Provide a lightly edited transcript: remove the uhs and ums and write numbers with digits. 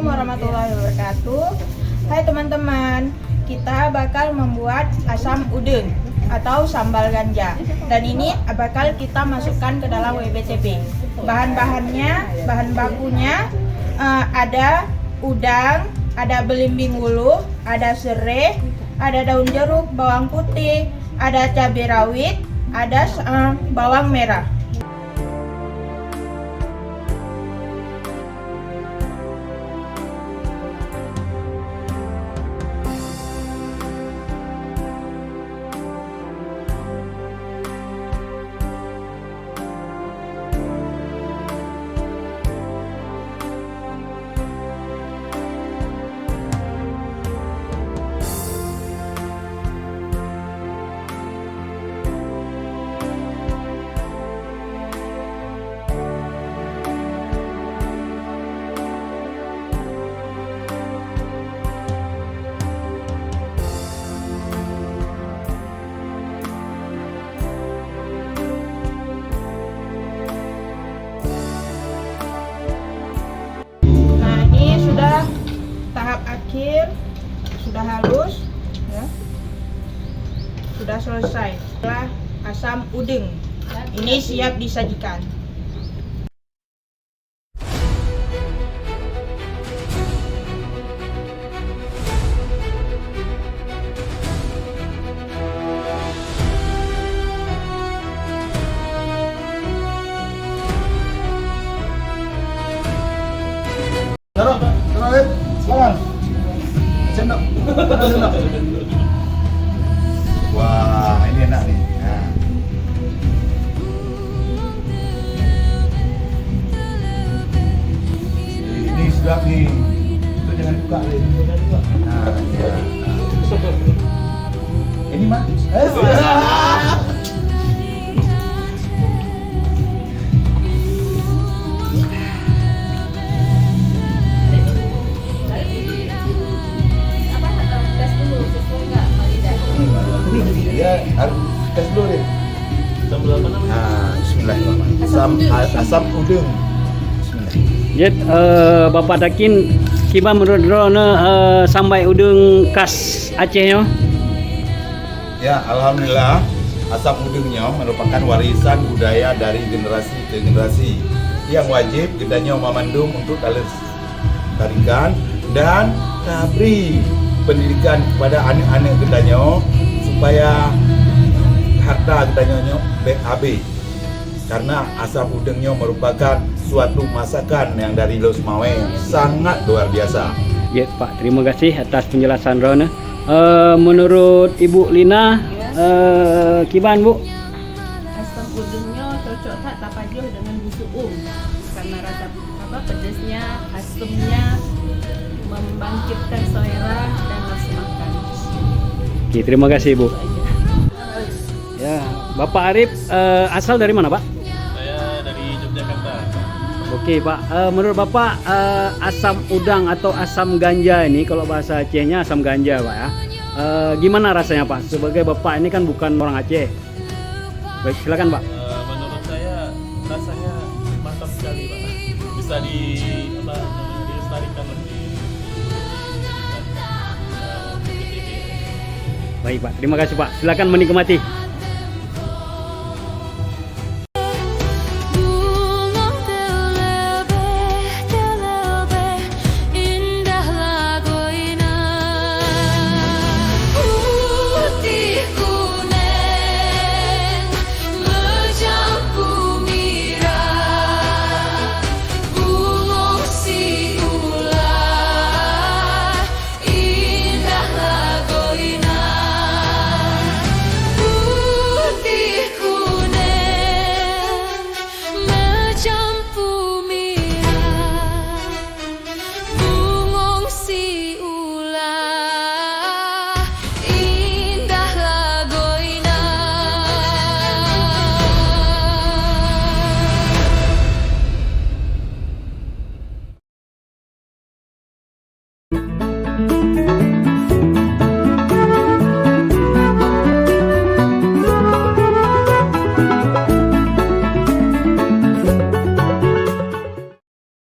Assalamualaikum warahmatullahi wabarakatuh. Hai teman-teman, kita bakal membuat asam udeng atau sambal ganja. Dan ini bakal kita masukkan ke dalam WBCP. Bahan bakunya ada udang, ada belimbing ulu, ada serai, ada daun jeruk, bawang putih, ada cabai rawit, ada bawang merah. Tahap akhir sudah halus ya. Sudah selesai. Setelah asam udeng ini siap disajikan. Sendok. Wah, ini enak nih. Nah. Ini sedap nih. Itu jangan buka nih. Nah, ya. Ini mah. Ya, harus tes dulu deh. Sambal apa namanya? Nah, bismillahirrahmanirrahim. Asam udeng. Bismillah. Jet Bapak Dakin kiba menurut drone sambai udeng khas Aceh yo. Ya, alhamdulillah asam udengnya merupakan warisan budaya dari generasi ke generasi yang wajib kitanya memandung untuk dilestarikan dan beri pendidikan kepada anak-anak kitanya supaya harta kitanya BAB, karena asam udengnya merupakan suatu masakan yang dari Los Mawe yang sangat luar biasa. Ya Pak, terima kasih atas penjelasan drone. Menurut Ibu Lina, kiban Bu? Asam udengnya cocok tak pajuh dengan busuk karena rasa pedasnya, asamnya membangkitkan selera dan nafsu makan. Oke, terima kasih Bu. Ya, Bapak Arif asal dari mana Pak? Saya dari Yogyakarta. Oke Pak, menurut Bapak asam udang atau asam ganja ini, kalau bahasa Acehnya asam ganja Pak ya, gimana rasanya Pak? Sebagai Bapak ini kan bukan orang Aceh. Baik, silakan Pak. Menurut saya rasanya mantap sekali Pak. Bisa dilestarikan lebih. Baik Pak, terima kasih Pak. Silakan menikmati.